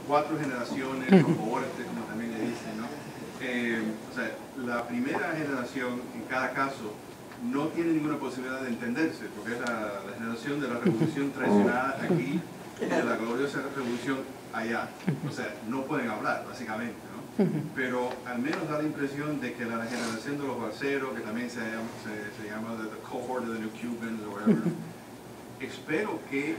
4 generaciones, los cohortes, como también le dicen, ¿no? O sea, la primera generación, en cada caso, no tiene ninguna posibilidad de entenderse, porque es la generación de la revolución traicionada aquí y de la gloriosa revolución allá. O sea, no pueden hablar, básicamente, ¿no? Pero al menos da la impresión de que la generación de los balseros, que también se llama the cohort of the New Cubans, o whatever, espero que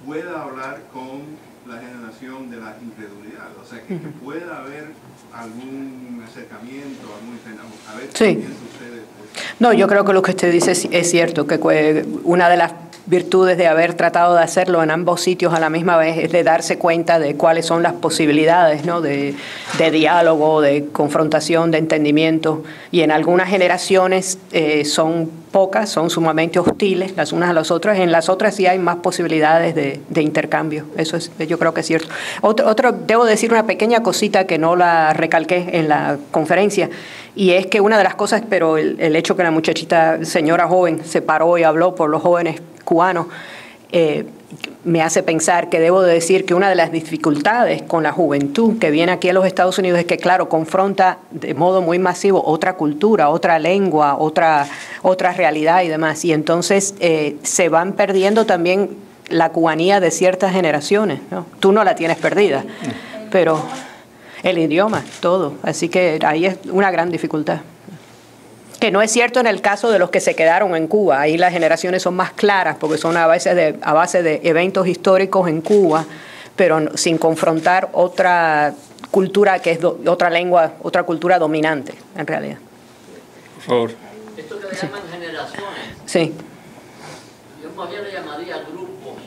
pueda hablar con la generación de la incredulidad, o sea, que pueda haber algún acercamiento, algún a ver qué piensan ustedes. No, yo creo que lo que usted dice es cierto, que una de las virtudes de haber tratado de hacerlo en ambos sitios a la misma vez es de darse cuenta de cuáles son las posibilidades, ¿no? de diálogo, de confrontación, de entendimiento, y en algunas generaciones son pocas, son sumamente hostiles las unas a las otras, en las otras sí hay más posibilidades de intercambio, eso es, yo creo que es cierto. Debo decir una pequeña cosita que no la recalqué en la conferencia, y es que una de las cosas, pero el hecho que la muchachita, señora joven, se paró y habló por los jóvenes cubanos, me hace pensar que debo de decir que una de las dificultades con la juventud que viene aquí a los Estados Unidos es que, claro, confronta de modo muy masivo otra cultura, otra lengua, otra realidad y demás. Y entonces se van perdiendo también la cubanía de ciertas generaciones, ¿no? Tú no la tienes perdida, pero el idioma, todo. Así que ahí es una gran dificultad. Que no es cierto en el caso de los que se quedaron en Cuba. Ahí las generaciones son más claras porque son a base de eventos históricos en Cuba, pero sin confrontar otra cultura que es otra lengua, otra cultura dominante, en realidad. Por favor. Esto que le llaman generaciones. Sí. Yo más bien le llamaría grupos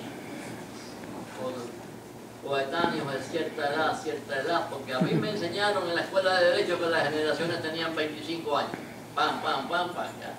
coetáneos de cierta edad, porque a mí me enseñaron en la escuela de Derecho que las generaciones tenían 25 años. Pam, pam, pam, pam, ya.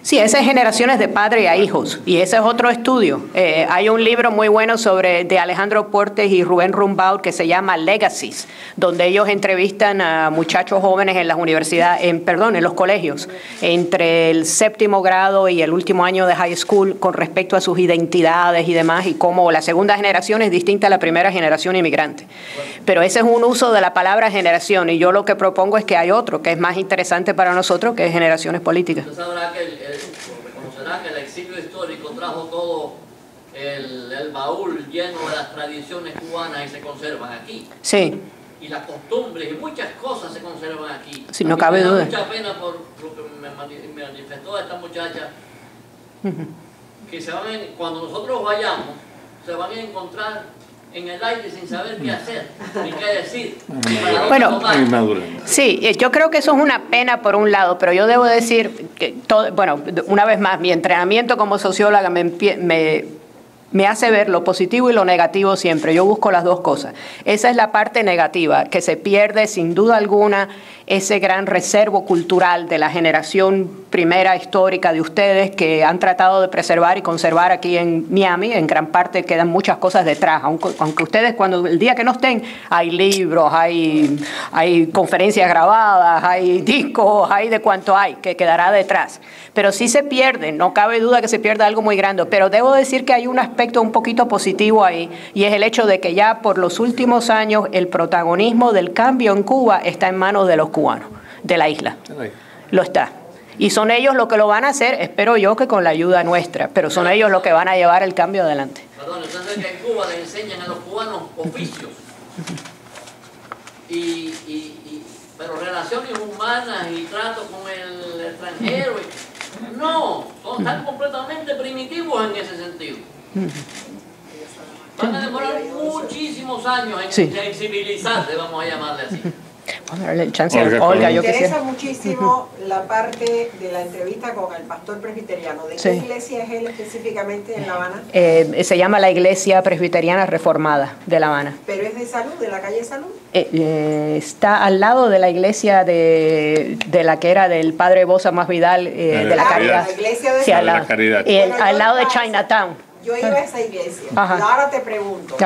Sí, esas generaciones de padre a hijos, y ese es otro estudio. Hay un libro muy bueno de Alejandro Portes y Rubén Rumbaud que se llama Legacies, donde ellos entrevistan a muchachos jóvenes en las universidades, en los colegios, entre el 7º grado y el último año de high school, con respecto a sus identidades y demás, y cómo la segunda generación es distinta a la primera generación inmigrante. Pero ese es un uso de la palabra generación, y yo lo que propongo es que hay otro, que es más interesante para nosotros, que es generaciones políticas. Usted sabrá que reconocerá que el exilio histórico trajo todo el baúl lleno de las tradiciones cubanas y se conservan aquí. Sí. Y las costumbres y muchas cosas se conservan aquí. Sí, no cabe duda. Me da mucha pena por lo que me manifestó esta muchacha, que cuando nosotros vayamos, se van a encontrar en el aire sin saber qué hacer, ni qué decir. Bueno, sí, yo creo que eso es una pena por un lado, pero yo debo decir que, una vez más, mi entrenamiento como socióloga me hace ver lo positivo y lo negativo siempre. Yo busco las dos cosas. Esa es la parte negativa, que se pierde sin duda alguna ese gran reservo cultural de la generación primera histórica de ustedes que han tratado de preservar y conservar aquí en Miami. En gran parte quedan muchas cosas detrás, aunque ustedes el día que no estén, hay libros, hay conferencias grabadas, hay discos, hay de cuanto hay, que quedará detrás. Pero sí se pierde, no cabe duda que se pierde algo muy grande, pero debo decir que hay un aspecto un poquito positivo ahí, y es el hecho de que ya por los últimos años el protagonismo del cambio en Cuba está en manos de los cubanos, de la isla. Lo está. Y son ellos los que lo van a hacer, espero yo que con la ayuda nuestra, pero son ellos los que van a llevar el cambio adelante. Perdón, entonces que en Cuba le enseñan a los cubanos oficios, pero relaciones humanas y trato con el extranjero. No, están completamente primitivos en ese sentido. Van a demorar muchísimos años en civilizarse, vamos a llamarle así. Vamos a darle el chance a Olga. Me interesa muchísimo la parte de la entrevista con el pastor presbiteriano. ¿De qué iglesia es él específicamente en La Habana? Se llama la Iglesia Presbiteriana Reformada de La Habana. ¿Pero es de Salud, de la calle Salud? Está al lado de la iglesia de la que era del padre Bosa Más Vidal, de la Caridad. La iglesia de la Caridad. Al lado de Chinatown. Yo iba a esa iglesia. Ajá. Y ahora te pregunto,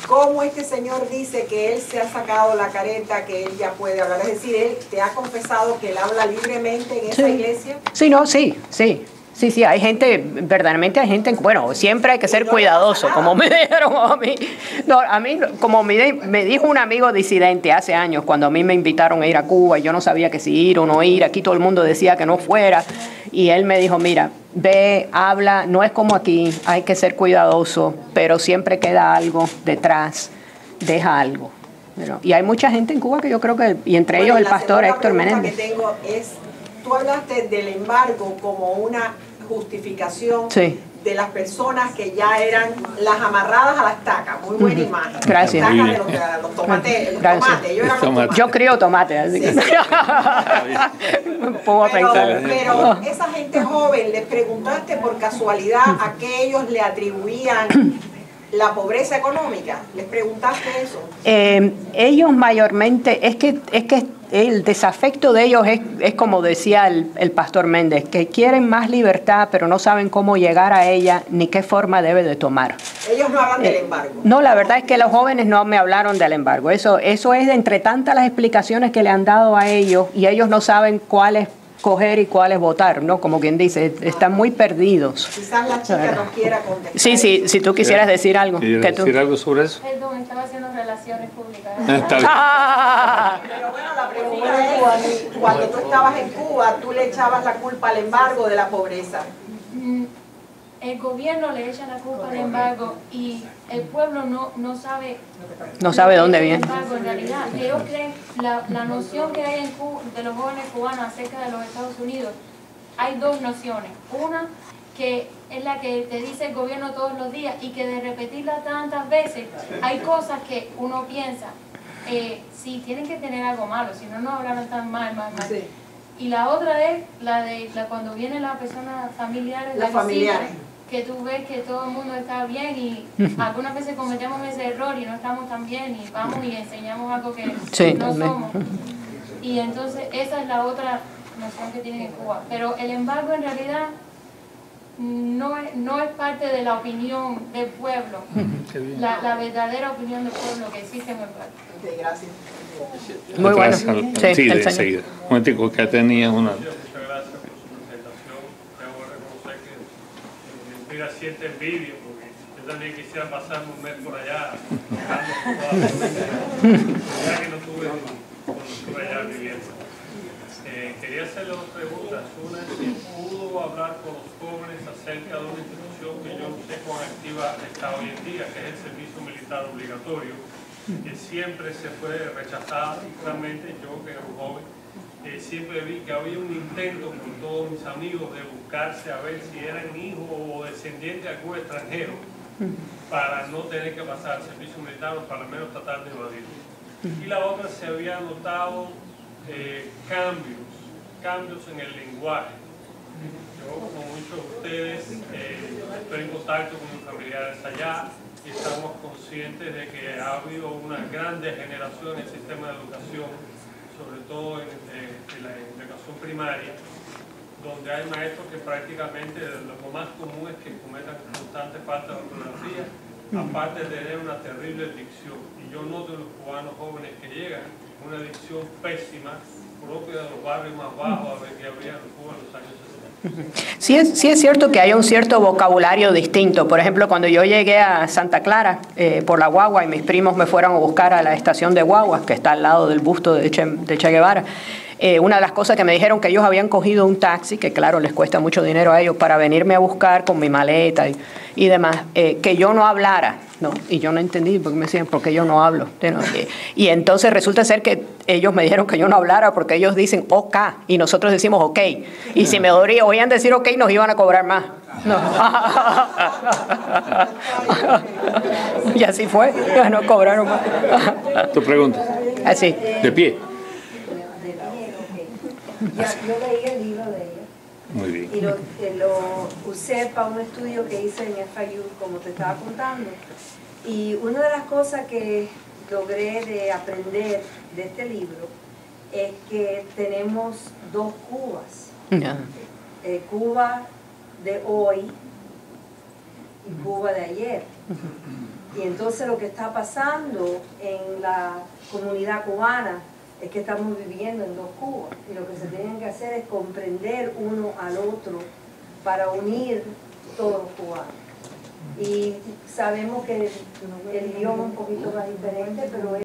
¿cómo este señor dice que él se ha sacado la careta, que él ya puede hablar? Es decir, él te ha confesado que él habla libremente en esa iglesia. Sí, no, sí. Sí, sí, hay gente, verdaderamente hay gente, bueno, siempre hay que ser cuidadoso, como me dijeron a mí. No, a mí, como me dijo un amigo disidente hace años, cuando a mí me invitaron a ir a Cuba y yo no sabía que si ir o no ir, aquí todo el mundo decía que no fuera, y él me dijo, mira, ve, habla, no es como aquí, hay que ser cuidadoso, pero siempre queda algo detrás, deja algo. Y hay mucha gente en Cuba que yo creo que, y entre ellos el pastor Héctor Menéndez. Que tengo es, tú hablaste del embargo como una justificación de las personas que ya eran las amarradas a la estaca. Muy buena imagen. Gracias. La estaca de los tomates. Yo crío tomates, así que pero esa gente joven, ¿les preguntaste por casualidad a qué ellos le atribuían la pobreza económica? ¿Les preguntaste eso? Ellos mayormente, es que el desafecto de ellos es como decía el pastor Méndez, que quieren más libertad, pero no saben cómo llegar a ella ni qué forma debe de tomar. Ellos no hablan del embargo. No, la verdad es que los jóvenes no me hablaron del embargo. Eso es de entre tantas las explicaciones que le han dado a ellos, y ellos no saben cuáles coger y cuáles votar, ¿no? Como quien dice, están muy perdidos. Quizás la chica nos quiera contestar. Sí, sí, si tú quisieras decir algo. ¿Quieres decir algo sobre eso? Perdón, estaba haciendo relaciones públicas. Pero bueno, la pregunta es, cuando tú estabas en Cuba, ¿tú le echabas la culpa al embargo de la pobreza? El gobierno le echa la culpa al embargo y el pueblo no sabe dónde viene. En realidad, ellos creen, la noción que hay en Cuba, de los jóvenes cubanos acerca de los Estados Unidos, hay dos nociones. Una, que es la que te dice el gobierno todos los días, y que de repetirla tantas veces, hay cosas que uno piensa, sí, tienen que tener algo malo, si no, no hablaron tan mal. Sí. Y la otra es la de cuando vienen las personas familiares, las familiares, que tú ves que todo el mundo está bien y algunas veces cometemos ese error y no estamos tan bien y vamos y enseñamos algo que no somos. Y entonces esa es la otra noción que tienen en Cuba. Pero el embargo en realidad no es parte de la opinión del pueblo, la verdadera opinión del pueblo que existe en el pueblo. Okay, gracias. Muy bueno. Sí, de enseguida. Un momentico, que tenía una... Muchas gracias por su presentación. Debo reconocer que me inspira cierta envidia, porque yo también quisiera pasarme un mes por allá, ya que no tuve cuando estuve allá viviendo. Quería hacerle dos preguntas. Una es si pudo hablar con los jóvenes acerca de una institución que yo no sé cuán activa está hoy en día, que es el servicio militar obligatorio, que siempre se fue rechazado. Realmente yo, que era un joven, siempre vi que había un intento por todos mis amigos de buscarse a ver si eran hijos o descendientes de algún extranjero para no tener que pasar el servicio militar o para al menos tratar de evadirlo. Y la otra, se había notado cambios en el lenguaje. Yo, como muchos de ustedes, estoy en contacto con mis familiares allá y estamos conscientes de que ha habido una gran degeneración en el sistema de educación, sobre todo en la educación primaria, donde hay maestros que prácticamente lo más común es que cometan constante falta de ortografía, aparte de tener una terrible dicción. Y yo noto en los cubanos jóvenes que llegan una dicción pésima, propia de los barrios más bajos que había en Cuba en los años 60. Sí es cierto que hay un cierto vocabulario distinto. Por ejemplo, cuando yo llegué a Santa Clara por la guagua y mis primos me fueron a buscar a la estación de guaguas, que está al lado del busto de Che Guevara, una de las cosas que me dijeron, que ellos habían cogido un taxi, que claro, les cuesta mucho dinero a ellos, para venirme a buscar con mi maleta y demás, que yo no hablara, ¿no? Y yo no entendí, porque me decían, ¿por qué yo no hablo? Y entonces resulta ser que ellos me dijeron que yo no hablara porque ellos dicen OK y nosotros decimos OK. Y si me oían decir OK, nos iban a cobrar más. No. Y así fue, no cobraron más. ¿Tu pregunta? Así. De pie. Yo leí el libro de ella. Muy bien. Y lo usé para un estudio que hice en FIU, como te estaba contando. Y una de las cosas que logré de aprender de este libro es que tenemos dos Cubas. Cuba de hoy y Cuba de ayer. Y entonces lo que está pasando en la comunidad cubana es que estamos viviendo en dos Cubas, y lo que se tiene que hacer es comprender uno al otro para unir todos los cubanos. Y sabemos que el idioma es un poquito más diferente, pero